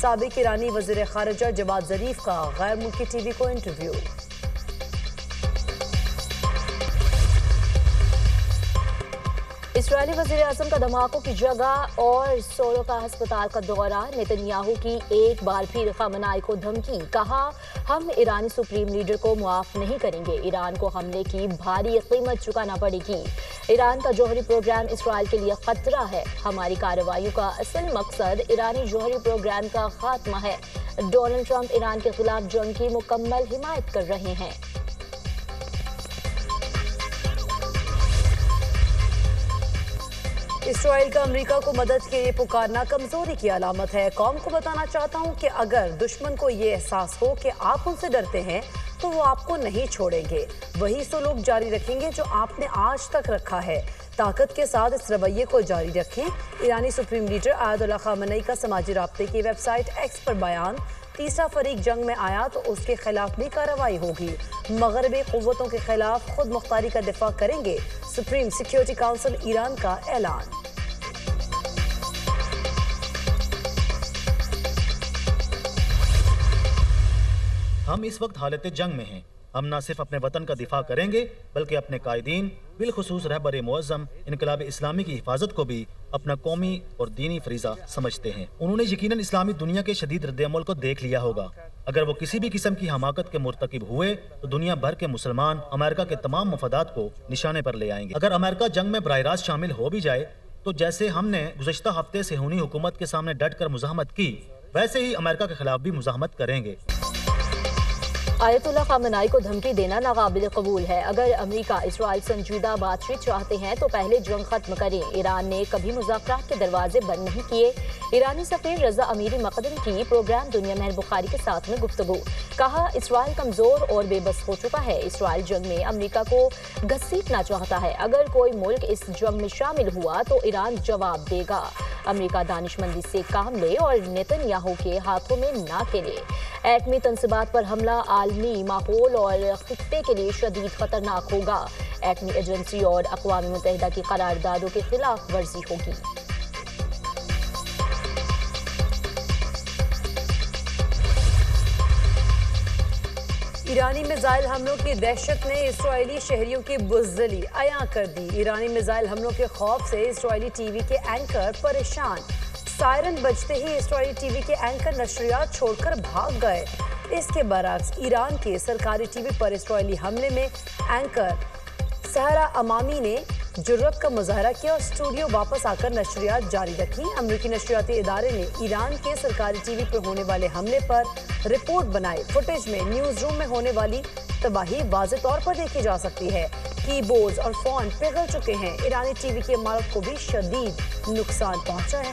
سابق ایرانی وزیر خارجہ جواد ظریف کا غیر ملکی ٹی وی کو انٹرویو۔ اسرائیلی وزیر اعظم کا دھماکوں کی جگہ اور سورو کا ہسپتال کا دورہ، نیتن یاہو کی ایک بار پھر خامنائی کو دھمکی، کہا ہم ایرانی سپریم لیڈر کو معاف نہیں کریں گے، ایران کو حملے کی بھاری قیمت چکانا پڑے گی، ایران کا جوہری پروگرام اسرائیل کے لیے خطرہ ہے، ہماری کارروائیوں کا اصل مقصد ایرانی جوہری پروگرام کا خاتمہ ہے، ڈونلڈ ٹرمپ ایران کے خلاف جنگ کی مکمل حمایت کر رہے ہیں۔ اسرائیل کا امریکہ کو مدد کے لیے پکارنا کمزوری کی علامت ہے۔ قوم کو بتانا چاہتا ہوں کہ اگر دشمن کو یہ احساس ہو کہ آپ ان سے ڈرتے ہیں تو وہ آپ کو نہیں چھوڑیں گے، وہی سلوک جاری رکھیں گے جو آپ نے آج تک رکھا ہے۔ طاقت کے ساتھ اس رویے کو جاری رکھیں۔ ایرانی سپریم لیڈر آیت اللہ خامنئی کا سماجی رابطے کی ویب سائٹ ایکس پر بیان، تیسرا فریق جنگ میں آیا تو اس کے خلاف بھی کارروائی ہوگی، مغربی قوتوں کے خلاف خود مختاری کا دفاع کریں گے، سپریم سیکیورٹی کونسل ایران کا اعلان۔ ہم اس وقت حالت جنگ میں ہیں، ہم نہ صرف اپنے وطن کا دفاع کریں گے بلکہ اپنے قائدین، بالخصوص رہبر معظم انقلاب اسلامی کی حفاظت کو بھی اپنا قومی اور دینی فریضہ سمجھتے ہیں۔ انہوں نے یقیناً اسلامی دنیا کے شدید رد عمل کو دیکھ لیا ہوگا۔ اگر وہ کسی بھی قسم کی حماقت کے مرتکب ہوئے تو دنیا بھر کے مسلمان امریکہ کے تمام مفادات کو نشانے پر لے آئیں گے۔ اگر امریکہ جنگ میں براہ راست شامل ہو بھی جائے تو جیسے ہم نے گزشتہ ہفتے صہیونی حکومت کے سامنے ڈٹ کر مزاحمت کی، ویسے ہی امریکہ کے خلاف بھی مزاحمت کریں گے۔ آیت اللہ خامنائی کو دھمکی دینا ناقابل قبول ہے۔ اگر امریکہ اسرائیل سنجیدہ بات چیت چاہتے ہیں تو پہلے جنگ ختم کریں۔ ایران نے کبھی مذاکرات کے دروازے بند نہیں کیے۔ ایرانی سفیر رضا امیری مقدم کی پروگرام دنیا مہر بخاری کے ساتھ میں گفتگو، کہا اسرائیل کمزور اور بے بس ہو چکا ہے، اسرائیل جنگ میں امریکہ کو گھسیٹنا چاہتا ہے، اگر کوئی ملک اس جنگ میں شامل ہوا تو ایران جواب دے گا۔ امریکہ دانش مندی سے کام لے اور نیتن یاہو کے ہاتھوں میں نہ کھیلے۔ ایٹمی تنصیبات پر حملہ عالمی ماحول اور خطے کے لیے شدید خطرناک ہوگا، ایٹمی ایجنسی اور اقوام متحدہ کی قراردادوں کی خلاف ورزی ہوگی۔ ایرانی میزائل حملوں کی دہشت نے اسرائیلی شہریوں کی بزدلی عیاں کر دی۔ ایرانی میزائل حملوں کے خوف سے اسرائیلی ٹی وی کے اینکر پریشان، سائرن بجتے ہی اسرائیلی ٹی وی کے اینکر نشریات چھوڑ کر بھاگ گئے۔ اس کے برعکس ایران کے سرکاری ٹی وی پر اسرائیلی حملے میں اینکر سہرا امامی نے جرأت کا مظاہرہ کیا اور اسٹوڈیو واپس آ کر نشریات جاری رکھی۔ امریکی نشریاتی ادارے نے ایران کے سرکاری ٹی وی پر ہونے والے حملے پر رپورٹ بنائی۔ فوٹیج میں نیوز روم میں ہونے والی تباہی واضح طور پر دیکھی جا سکتی ہے، کی بورڈز اور فونٹ پگھل چکے ہیں۔ ایرانی ٹی وی کی عمارت کو بھی شدید نقصان پہنچا ہے۔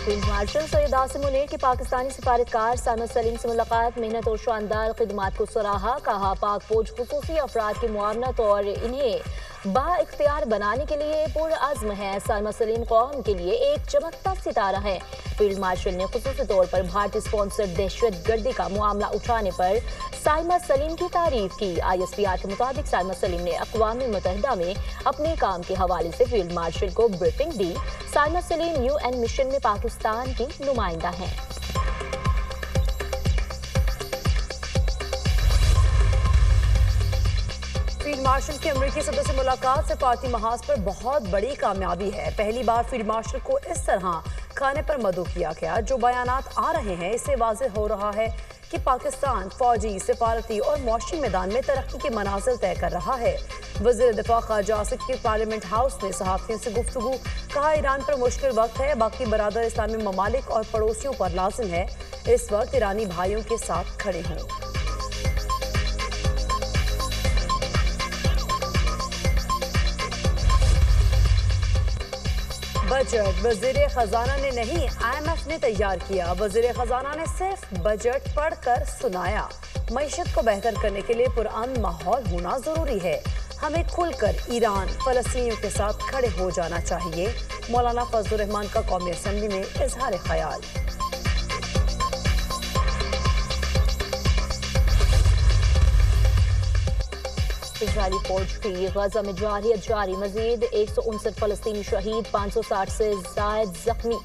فیلڈ مارشل سید عاصم منیر کی پاکستانی سفارتکار سائمہ سلیم سے ملاقات، محنت اور شاندار خدمات کو سراہا، کہا پاک فوج خصوصی افراد کی معاونت اور انہیں با اختیار بنانے کے لیے پرعزم ہے۔ سائمہ سلیم قوم کے لیے ایک چمکتا ستارہ ہے۔ فیلڈ مارشل نے خصوصی طور پر بھارتی سپانسر دہشت گردی کا معاملہ اٹھانے پر سائمہ سلیم کی تعریف کی۔ ISPR کے مطابق سائمہ سلیم نے اقوام متحدہ میں اپنے کام کے حوالے سے فیلڈ مارشل کو بریفنگ دی۔ سائمہ سلیم UN مشن میں پاکستان کی نمائندہ ہیں۔ فیلڈ مارشل کی امریکی صدر سے ملاقات سے پارٹی محاذ پر بہت بڑی کامیابی ہے۔ پہلی بار فیلڈ مارشل کو اس طرح کھانے پر مدعو کیا گیا۔ جو بیانات آ رہے ہیں اس سے واضح ہو رہا ہے کہ پاکستان فوجی، سفارتی اور معاشی میدان میں ترقی کے منازل طے کر رہا ہے۔ وزیر دفاع خارجہ آصف کی پارلیمنٹ ہاؤس میں صحافیوں سے گفتگو، کہا ایران پر مشکل وقت ہے، باقی برادر اسلامی ممالک اور پڑوسیوں پر لازم ہے اس وقت ایرانی بھائیوں کے ساتھ کھڑے ہوں۔ بجٹ وزیر خزانہ نے نہیں IMF نے تیار کیا۔ وزیر خزانہ نے صرف بجٹ پڑھ کر سنایا۔ معیشت کو بہتر کرنے کے لیے پرامن ماحول ہونا ضروری ہے، ہمیں کھل کر ایران فلسطینیوں کے ساتھ کھڑے ہو جانا چاہیے۔ مولانا فضل الرحمان کا قومی اسمبلی میں اظہار خیال۔ اسرائیلی فوج کی غزہ میں جارحیت جاری، مزید 159 فلسطینی شہید، 560 سے زائد زخمی۔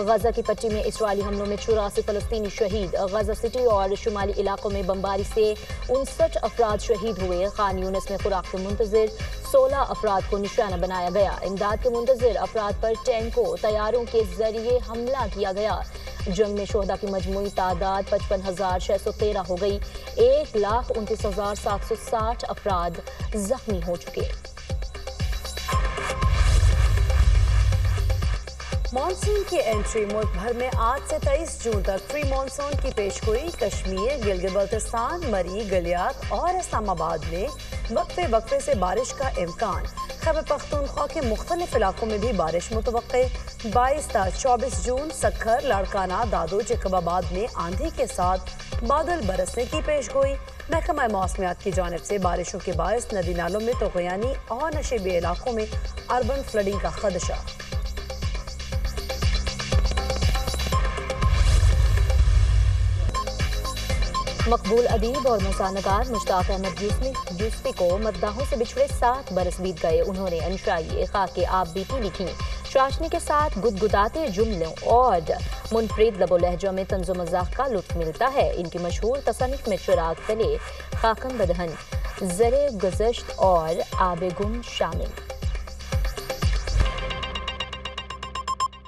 غزہ کی پٹی میں اسرائیلی حملوں میں 84 فلسطینی شہید۔ غزہ سٹی اور شمالی علاقوں میں بمباری سے 59 افراد شہید ہوئے۔ خان یونس میں خوراک کے منتظر 16 افراد کو نشانہ بنایا گیا۔ امداد کے منتظر افراد پر ٹینکوں، طیاروں کے ذریعے حملہ کیا گیا۔ جنگ میں شہداء کی مجموعی تعداد 55,613 ہو گئی۔ 1,29,760 افراد زخمی ہو چکے۔ مانسون کی انٹری، ملک بھر میں آج سے 23 جون تک پری مانسون کی پیشگوئی۔ کشمیر، گلگت بلتستان، مری، گلیات اور اسلام آباد میں وقفے سے بارش کا امکان۔ خیبر پختونخوا کے مختلف علاقوں میں بھی بارش متوقع۔ 22 تا 24 جون سکھر، لاڑکانہ، دادو، جیکب آباد میں آندھی کے ساتھ بادل برسنے کی پیشگوئی۔ محکمہ موسمیات کی جانب سے بارشوں کے باعث ندی نالوں میں طغیانی اور نشیبی علاقوں میں اربن فلڈنگ کا خدشہ۔ مقبول ادیب اور مسانگار مشتاق احمد یوسفی کو مداحوں سے بچھڑے 7 برس بیت گئے۔ انہوں نے انشائی خاک آپ بیتی لکھی، چاشنی کے ساتھ گدگداتے جملوں اور منفرد لب و لہجوں میں طنز و مزاح کا لطف ملتا ہے۔ ان کی مشہور تصنیف میں چراغ تلے، خاکم بدہن، زر گذشت اور آب گم شامل۔